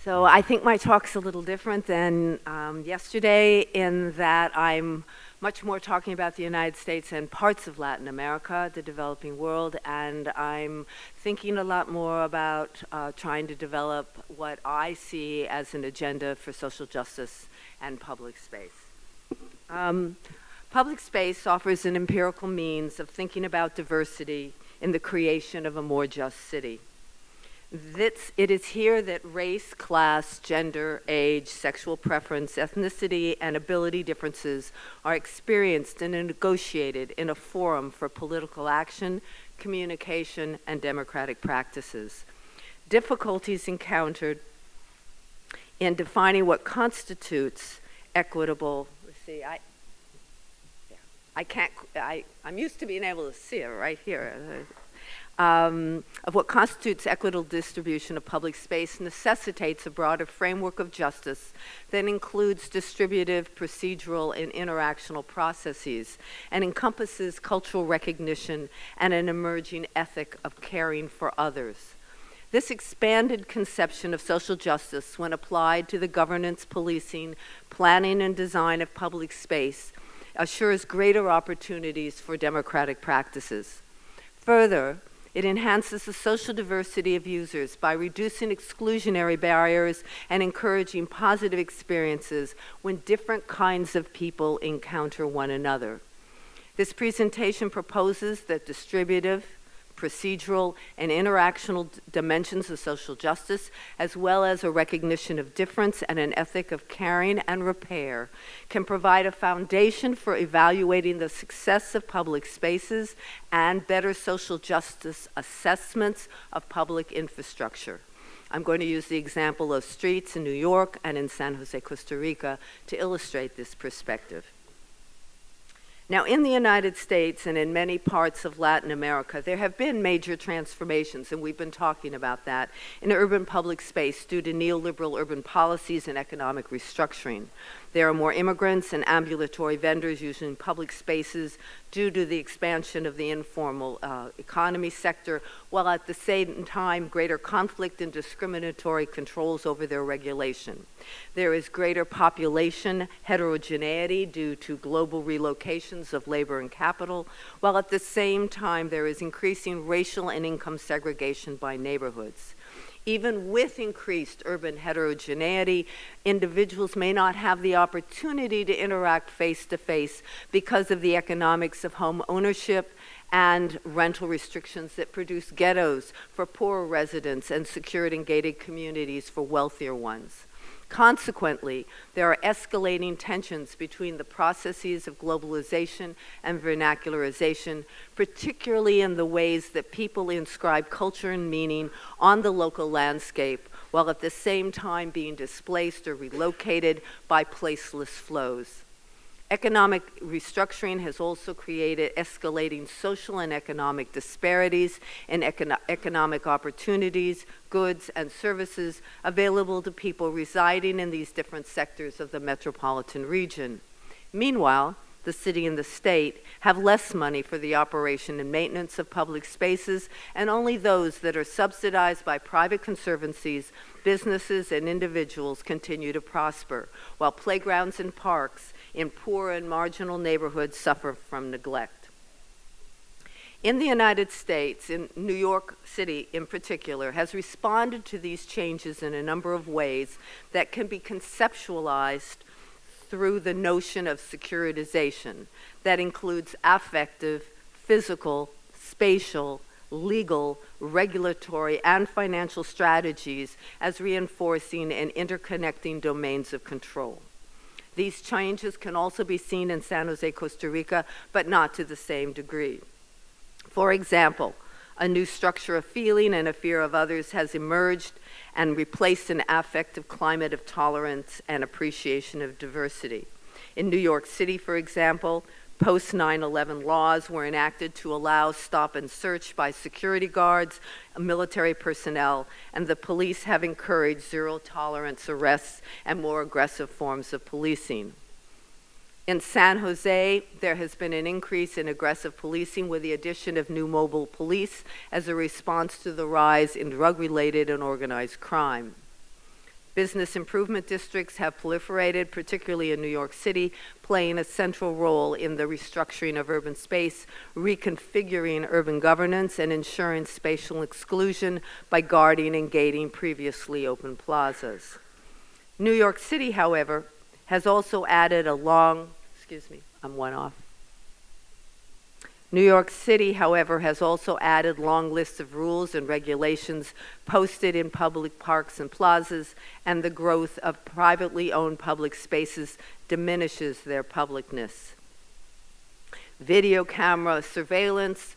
So I think my talk's a little different than yesterday in that I'm much more talking about the United States and parts of Latin America, the developing world, and I'm thinking a lot more about trying to develop what I see as an agenda for social justice and public space. Public space offers an empirical means of thinking about diversity in the creation of a more just city. It is here that race, class, gender, age, sexual preference, ethnicity, and ability differences are experienced and negotiated in a forum for political action, communication, and democratic practices. Difficulties encountered in defining what constitutes equitable, I'm used to being able to see it right here. Of what constitutes equitable distribution of public space necessitates a broader framework of justice that includes distributive, procedural, and interactional processes and encompasses cultural recognition and an emerging ethic of caring for others. This expanded conception of social justice, when applied to the governance, policing, planning, and design of public space, assures greater opportunities for democratic practices. Further, it enhances the social diversity of users by reducing exclusionary barriers and encouraging positive experiences when different kinds of people encounter one another. This presentation proposes that distributive, procedural, and interactional dimensions of social justice, as well as a recognition of difference and an ethic of caring and repair, can provide a foundation for evaluating the success of public spaces and better social justice assessments of public infrastructure. I'm going to use the example of streets in New York and in San Jose, Costa Rica, to illustrate this perspective. Now, in the United States and in many parts of Latin America, there have been major transformations, and we've been talking about that, in urban public space due to neoliberal urban policies and economic restructuring. There are more immigrants and ambulatory vendors using public spaces due to the expansion of the informal economy sector, while at the same time greater conflict and discriminatory controls over their regulation. There is greater population heterogeneity due to global relocations of labor and capital, while at the same time there is increasing racial and income segregation by neighborhoods. Even with increased urban heterogeneity, individuals may not have the opportunity to interact face-to-face because of the economics of home ownership and rental restrictions that produce ghettos for poorer residents and secured and gated communities for wealthier ones. Consequently, there are escalating tensions between the processes of globalization and vernacularization, particularly in the ways that people inscribe culture and meaning on the local landscape, while at the same time being displaced or relocated by placeless flows. Economic restructuring has also created escalating social and economic disparities in economic opportunities, goods, and services available to people residing in these different sectors of the metropolitan region. Meanwhile, the city and the state have less money for the operation and maintenance of public spaces, and only those that are subsidized by private conservancies, businesses, and individuals continue to prosper, while playgrounds and parks in poor and marginal neighborhoods suffer from neglect. In the United States, in New York City in particular, has responded to these changes in a number of ways that can be conceptualized through the notion of securitization that includes affective, physical, spatial, legal, regulatory, and financial strategies as reinforcing and interconnecting domains of control. These changes can also be seen in San Jose, Costa Rica, but not to the same degree. For example, a new structure of feeling and a fear of others has emerged and replaced an affective climate of tolerance and appreciation of diversity. In New York City, for example, post-9/11 laws were enacted to allow stop and search by security guards, military personnel, and the police have encouraged zero-tolerance arrests and more aggressive forms of policing. In San Jose, there has been an increase in aggressive policing with the addition of new mobile police as a response to the rise in drug-related and organized crime. Business improvement districts have proliferated, particularly in New York City, playing a central role in the restructuring of urban space, reconfiguring urban governance, and ensuring spatial exclusion by guarding and gating previously open plazas. New York City, however, has also added a long, New York City, however, has also added long lists of rules and regulations posted in public parks and plazas, and the growth of privately owned public spaces diminishes their publicness. Video camera surveillance,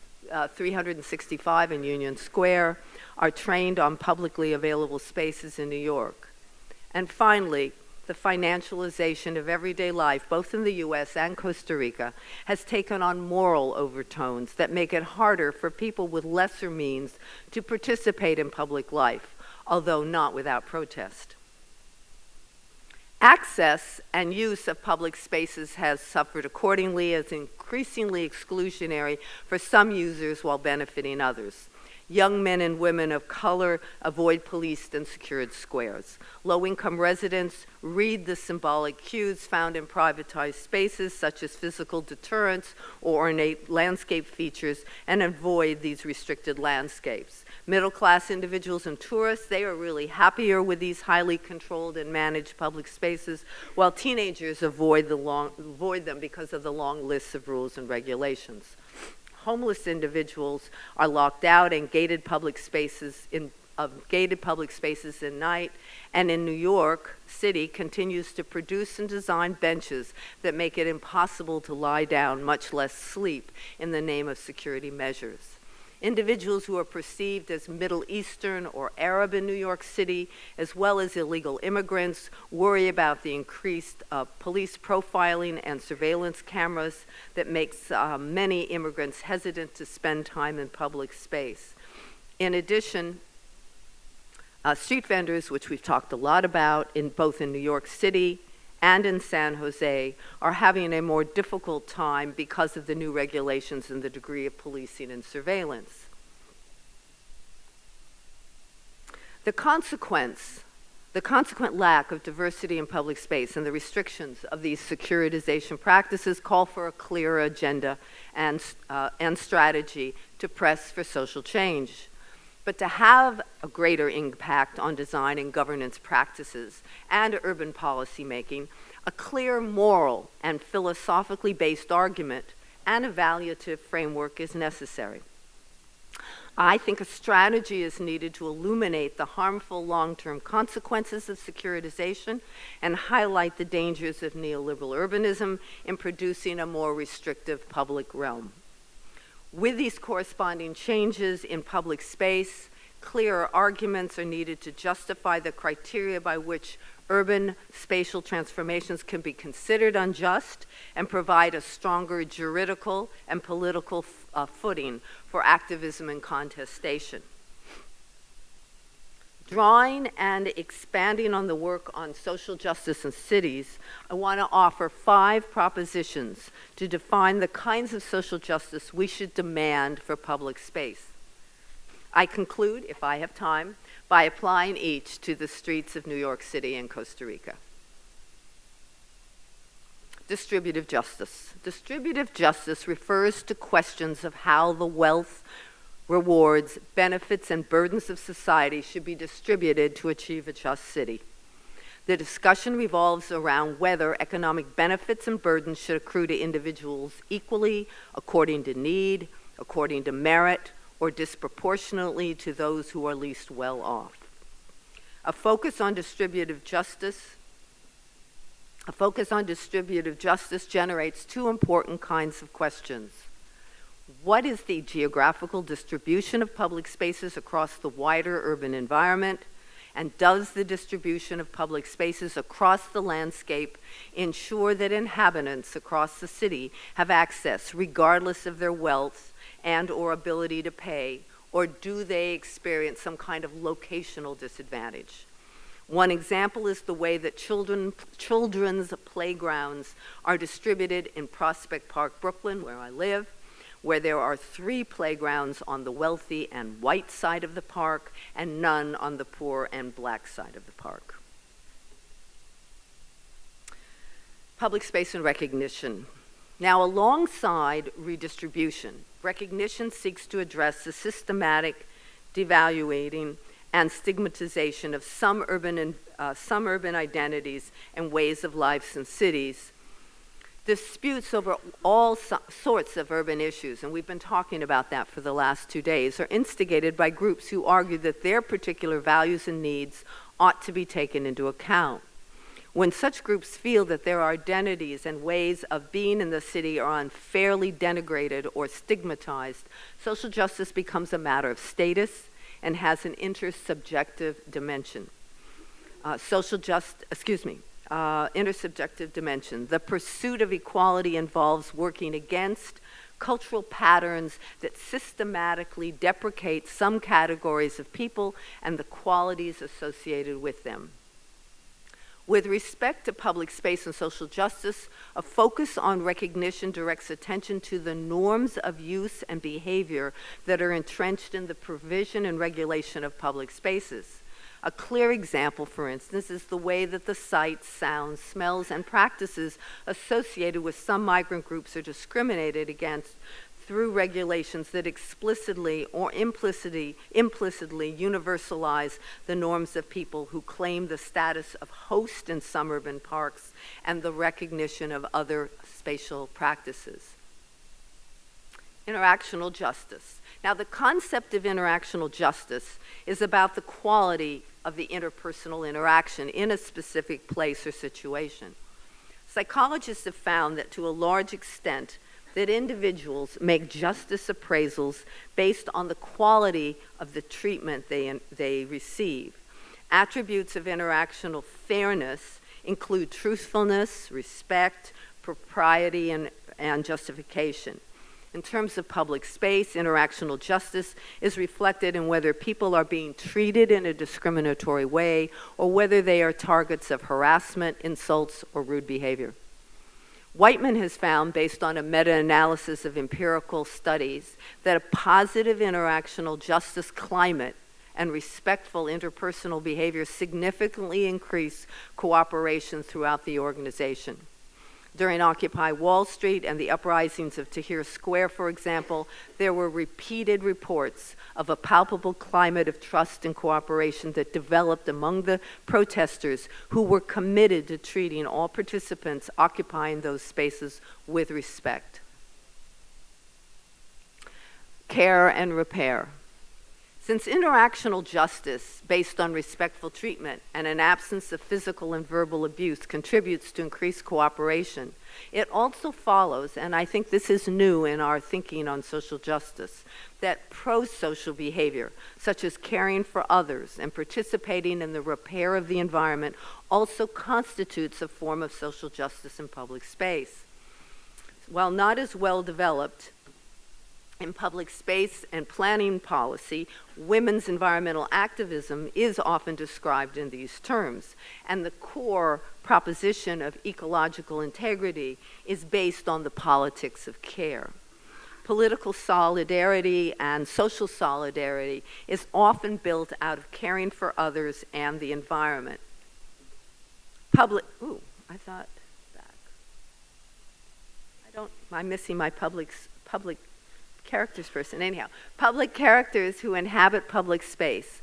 365 in Union Square, are trained on publicly available spaces in New York. And finally, the financialization of everyday life, both in the US and Costa Rica, has taken on moral overtones that make it harder for people with lesser means to participate in public life, although not without protest. Access and use of public spaces has suffered accordingly as increasingly exclusionary for some users while benefiting others. Young men and women of color avoid policed and secured squares. Low-income residents read the symbolic cues found in privatized spaces, such as physical deterrence or ornate landscape features, and avoid these restricted landscapes. Middle-class individuals and tourists, they are really happier with these highly controlled and managed public spaces, while teenagers avoid them because of the long lists of rules and regulations. Homeless individuals are locked out in gated public spaces in night, and in New York City continues to produce and design benches that make it impossible to lie down, much less sleep, in the name of security measures. Individuals who are perceived as Middle Eastern or Arab in New York City, as well as illegal immigrants, worry about the increased police profiling and surveillance cameras that makes many immigrants hesitant to spend time in public space. In addition, street vendors, which we've talked a lot about both in New York City and in San Jose, are having a more difficult time because of the new regulations and the degree of policing and surveillance. The consequent lack of diversity in public space and the restrictions of these securitization practices call for a clear agenda and strategy to press for social change. But to have a greater impact on design and governance practices and urban policy making, a clear moral and philosophically based argument and evaluative framework is necessary. I think a strategy is needed to illuminate the harmful long-term consequences of securitization and highlight the dangers of neoliberal urbanism in producing a more restrictive public realm. With these corresponding changes in public space, clearer arguments are needed to justify the criteria by which urban spatial transformations can be considered unjust and provide a stronger juridical and political footing for activism and contestation. Drawing and expanding on the work on social justice in cities, I want to offer 5 propositions to define the kinds of social justice we should demand for public space. I conclude, if I have time, by applying each to the streets of New York City and Costa Rica. Distributive justice. Distributive justice refers to questions of how the wealth, rewards, benefits, and burdens of society should be distributed to achieve a just city. The discussion revolves around whether economic benefits and burdens should accrue to individuals equally, according to need, according to merit, or disproportionately to those who are least well off. A focus on distributive justice generates 2 important kinds of questions. What is the geographical distribution of public spaces across the wider urban environment? And does the distribution of public spaces across the landscape ensure that inhabitants across the city have access regardless of their wealth and or ability to pay, or do they experience some kind of locational disadvantage? One example is the way that children's playgrounds are distributed in Prospect Park, Brooklyn, where I live, where there are 3 playgrounds on the wealthy and white side of the park and none on the poor and black side of the park. Public space and recognition. Now, alongside redistribution, recognition seeks to address the systematic devaluating and stigmatization of some urban identities and ways of lives in cities. Disputes over all sorts of urban issues, and we've been talking about that for the last 2 days, are instigated by groups who argue that their particular values and needs ought to be taken into account. When such groups feel that their identities and ways of being in the city are unfairly denigrated or stigmatized, social justice becomes a matter of status and has an intersubjective dimension. Intersubjective dimension. The pursuit of equality involves working against cultural patterns that systematically deprecate some categories of people and the qualities associated with them. With respect to public space and social justice, a focus on recognition directs attention to the norms of use and behavior that are entrenched in the provision and regulation of public spaces. A clear example, for instance, is the way that the sights, sounds, smells, and practices associated with some migrant groups are discriminated against through regulations that explicitly or implicitly universalize the norms of people who claim the status of host in some urban parks and the recognition of other spatial practices. Interactional justice. Now, the concept of interactional justice is about the quality of the interpersonal interaction in a specific place or situation. Psychologists have found that to a large extent, that individuals make justice appraisals based on the quality of the treatment they receive. Attributes of interactional fairness include truthfulness, respect, propriety, and justification. In terms of public space, interactional justice is reflected in whether people are being treated in a discriminatory way or whether they are targets of harassment, insults, or rude behavior. Whiteman has found, based on a meta-analysis of empirical studies, that a positive interactional justice climate and respectful interpersonal behavior significantly increase cooperation throughout the organization. During Occupy Wall Street and the uprisings of Tahrir Square, for example, there were repeated reports of a palpable climate of trust and cooperation that developed among the protesters who were committed to treating all participants occupying those spaces with respect. Care and repair. Since interactional justice based on respectful treatment and an absence of physical and verbal abuse contributes to increased cooperation, it also follows, and I think this is new in our thinking on social justice, that pro-social behavior, such as caring for others and participating in the repair of the environment, also constitutes a form of social justice in public space. While not as well developed, in public space and planning policy, women's environmental activism is often described in these terms, and the core proposition of ecological integrity is based on the politics of care. Political solidarity and social solidarity is often built out of caring for others and the environment. I'm missing my public characters person. Anyhow, public characters who inhabit public space,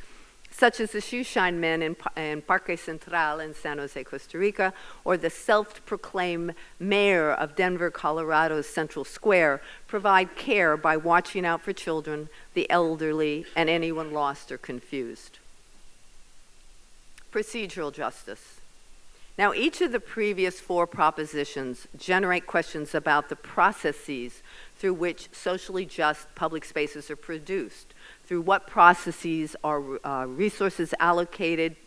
such as the shoeshine men in Parque Central in San Jose, Costa Rica, or the self-proclaimed mayor of Denver, Colorado's Central Square, provide care by watching out for children, the elderly, and anyone lost or confused. Procedural justice. Now, each of the previous 4 propositions generate questions about the processes through which socially just public spaces are produced, through what processes are resources allocated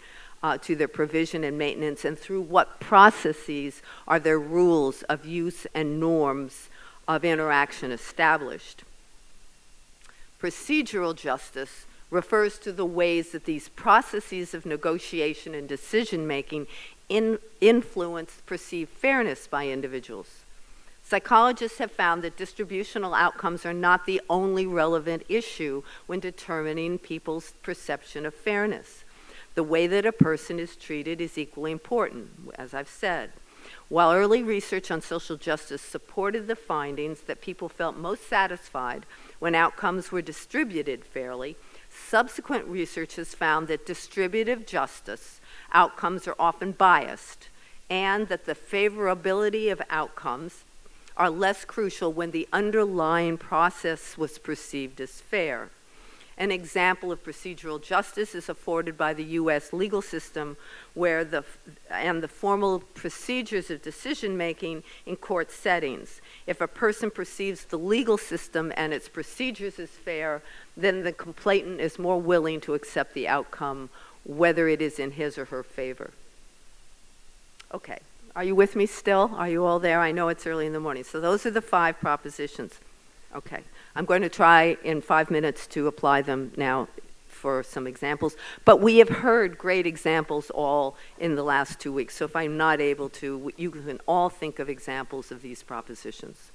to their provision and maintenance, and through what processes are their rules of use and norms of interaction established. Procedural justice refers to the ways that these processes of negotiation and decision-making influence perceived fairness by individuals. Psychologists have found that distributional outcomes are not the only relevant issue when determining people's perception of fairness. The way that a person is treated is equally important, as I've said. While early research on social justice supported the findings that people felt most satisfied when outcomes were distributed fairly, subsequent research has found that distributive justice outcomes are often biased, and that the favorability of outcomes are less crucial when the underlying process was perceived as fair. An example of procedural justice is afforded by the U.S. legal system, where the formal procedures of decision-making in court settings. If a person perceives the legal system and its procedures as fair, then the complainant is more willing to accept the outcome, whether it is in his or her favor. Okay, are you with me still? Are you all there? I know it's early in the morning. So those are the 5 propositions. Okay, I'm going to try in 5 minutes to apply them now for some examples. But we have heard great examples all in the last 2 weeks. So if I'm not able to, you can all think of examples of these propositions.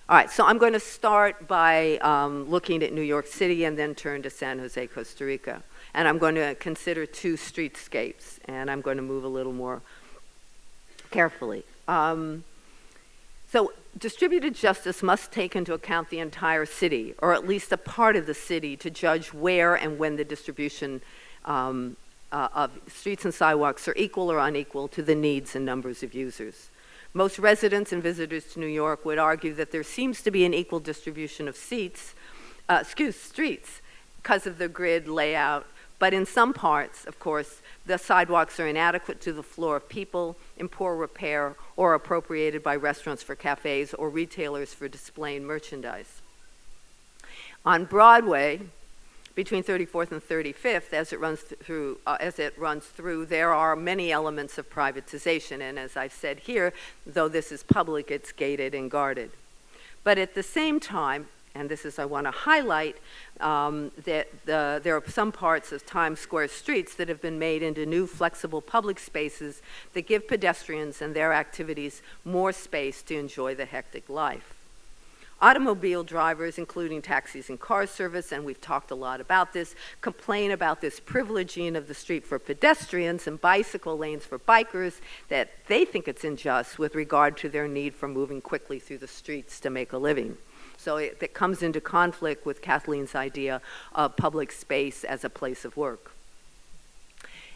All right, so I'm going to start by looking at New York City and then turn to San Jose, Costa Rica. And I'm going to consider 2 streetscapes, and I'm going to move a little more carefully. So distributed justice must take into account the entire city, or at least a part of the city, to judge where and when the distribution of streets and sidewalks are equal or unequal to the needs and numbers of users. Most residents and visitors to New York would argue that there seems to be an equal distribution of streets because of the grid layout, but in some parts, of course, the sidewalks are inadequate to the flow of people, in poor repair, or appropriated by restaurants for cafes or retailers for displaying merchandise. On Broadway, between 34th and 35th, as it runs through, there are many elements of privatization, and as I've said here, though this is public, it's gated and guarded. But at the same time, and this is I want to highlight, that there are some parts of Times Square streets that have been made into new flexible public spaces that give pedestrians and their activities more space to enjoy the hectic life. Automobile drivers, including taxis and car service, and we've talked a lot about this, complain about this privileging of the street for pedestrians and bicycle lanes for bikers, that they think it's unjust with regard to their need for moving quickly through the streets to make a living. So it comes into conflict with Kathleen's idea of public space as a place of work.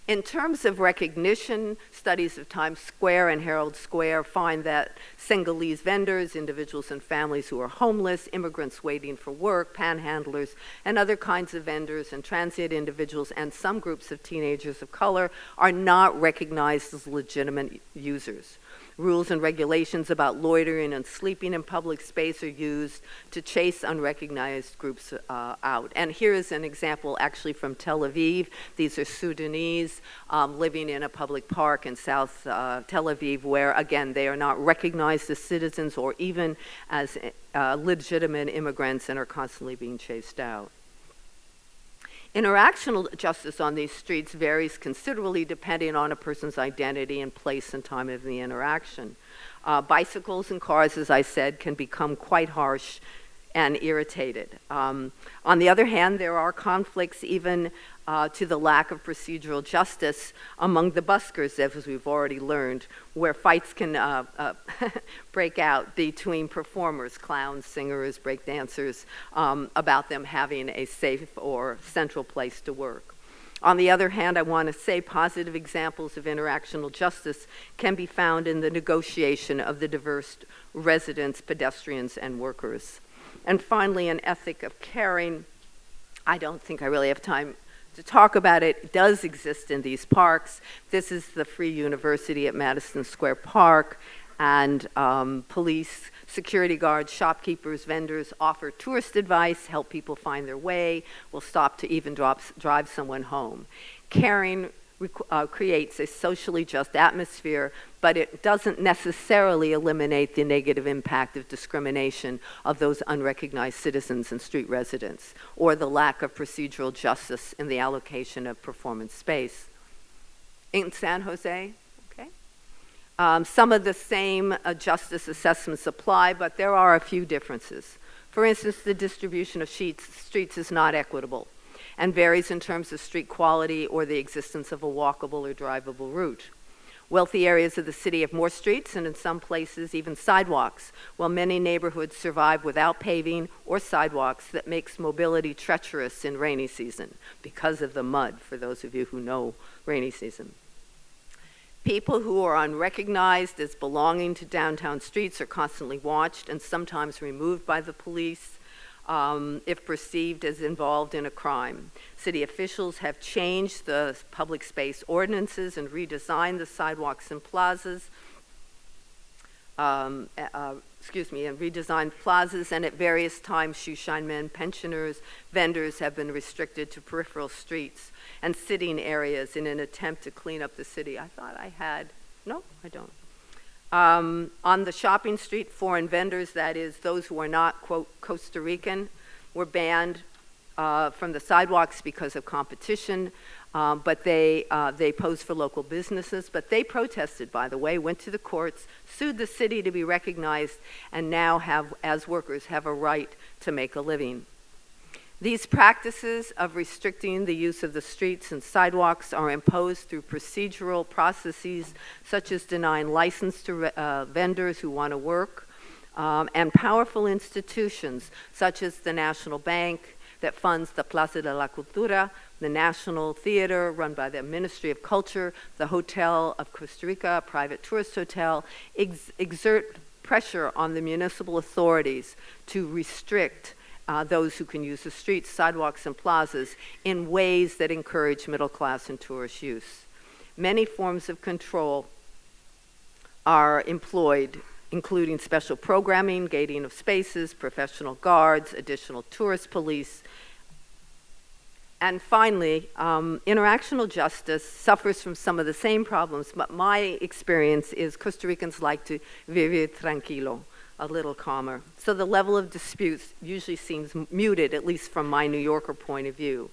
In terms of recognition, studies of Times Square and Herald Square find that Senegalese vendors, individuals and families who are homeless, immigrants waiting for work, panhandlers, and other kinds of vendors, and transient individuals, and some groups of teenagers of color are not recognized as legitimate users. Rules and regulations about loitering and sleeping in public space are used to chase unrecognized groups out. And here is an example actually from Tel Aviv. These are Sudanese living in a public park in South Tel Aviv, where, again, they are not recognized as citizens or even as legitimate immigrants and are constantly being chased out. Interactional justice on these streets varies considerably depending on a person's identity and place and time of the interaction. Bicycles and cars, as I said, can become quite harsh and irritated. On the other hand, there are conflicts even to the lack of procedural justice among the buskers, as we've already learned, where fights can break out between performers, clowns, singers, break dancers, about them having a safe or central place to work. On the other hand, I want to say positive examples of interactional justice can be found in the negotiation of the diverse residents, pedestrians, and workers. And finally, an ethic of caring. I don't think I really have time to talk about it. It does exist in these parks. This is the Free University at Madison Square Park, and police, security guards, shopkeepers, vendors offer tourist advice, help people find their way, will stop to even drive someone home. Caring creates a socially just atmosphere, but it doesn't necessarily eliminate the negative impact of discrimination of those unrecognized citizens and street residents, or the lack of procedural justice in the allocation of performance space. In San Jose, some of the same justice assessments apply, but there are a few differences. For instance, the distribution of streets is not equitable and varies in terms of street quality or the existence of a walkable or drivable route. Wealthy areas of the city have more streets and in some places even sidewalks, while many neighborhoods survive without paving or sidewalks that makes mobility treacherous in rainy season because of the mud, for those of you who know rainy season. People who are unrecognized as belonging to downtown streets are constantly watched and sometimes removed by the police if perceived as involved in a crime. City officials have changed the public space ordinances and redesigned the sidewalks and plazas, and redesigned plazas, and at various times shoeshine men, pensioners, vendors have been restricted to peripheral streets and sitting areas in an attempt to clean up the city. I thought I had, no, I don't. On the shopping street, foreign vendors, that is, those who are not, quote, Costa Rican, were banned from the sidewalks because of competition, but they posed for local businesses. But they protested, by the way, went to the courts, sued the city to be recognized, and now have, as workers, have a right to make a living. These practices of restricting the use of the streets and sidewalks are imposed through procedural processes such as denying license to vendors who want to work, and powerful institutions such as the National Bank that funds the Plaza de la Cultura, the National Theater run by the Ministry of Culture, the Hotel of Costa Rica, a private tourist hotel, exert pressure on the municipal authorities to restrict those who can use the streets, sidewalks, and plazas in ways that encourage middle class and tourist use. Many forms of control are employed, including special programming, gating of spaces, professional guards, additional tourist police. And finally, interactional justice suffers from some of the same problems, but my experience is Costa Ricans like to vivir tranquilo, a little calmer. So the level of disputes usually seems muted, at least from my New Yorker point of view.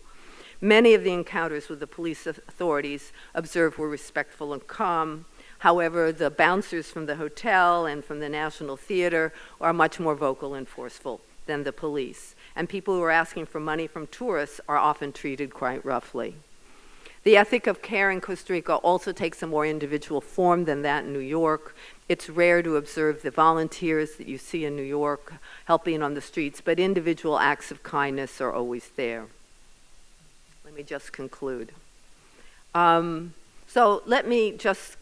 Many of the encounters with the police authorities observed were respectful and calm. However, the bouncers from the hotel and from the National Theater are much more vocal and forceful than the police. And people who are asking for money from tourists are often treated quite roughly. The ethic of care in Costa Rica also takes a more individual form than that in New York. It's rare to observe the volunteers that you see in New York helping on the streets, but individual acts of kindness are always there. Let me just conclude. So let me just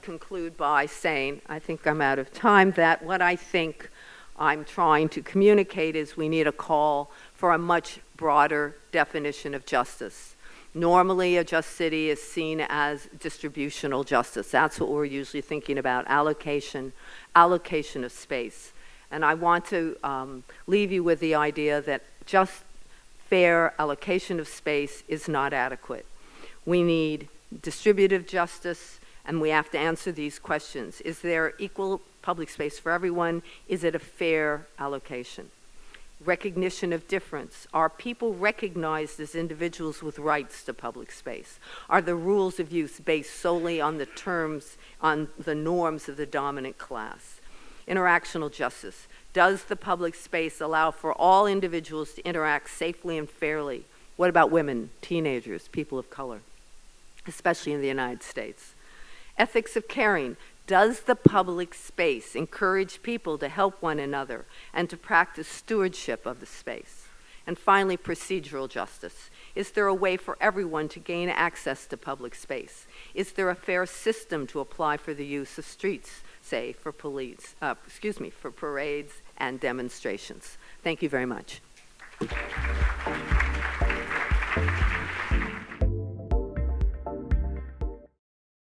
conclude by saying, I think I'm out of time, that what I think I'm trying to communicate is we need a call for a much broader definition of justice. Normally, a just city is seen as distributional justice. That's what we're usually thinking about, allocation of space. And I want to leave you with the idea that just fair allocation of space is not adequate. We need distributive justice, and we have to answer these questions. Is there equal public space for everyone? Is it a fair allocation? Recognition of difference. Are people recognized as individuals with rights to public space? Are the rules of use based solely on the norms of the dominant class? Interactional justice. Does the public space allow for all individuals to interact safely and fairly? What about women, teenagers, people of color, especially in the United States? Ethics of caring. Does the public space encourage people to help one another and to practice stewardship of the space? And finally, procedural justice. Is there a way for everyone to gain access to public space? Is there a fair system to apply for the use of streets, say, for parades and demonstrations? Thank you very much.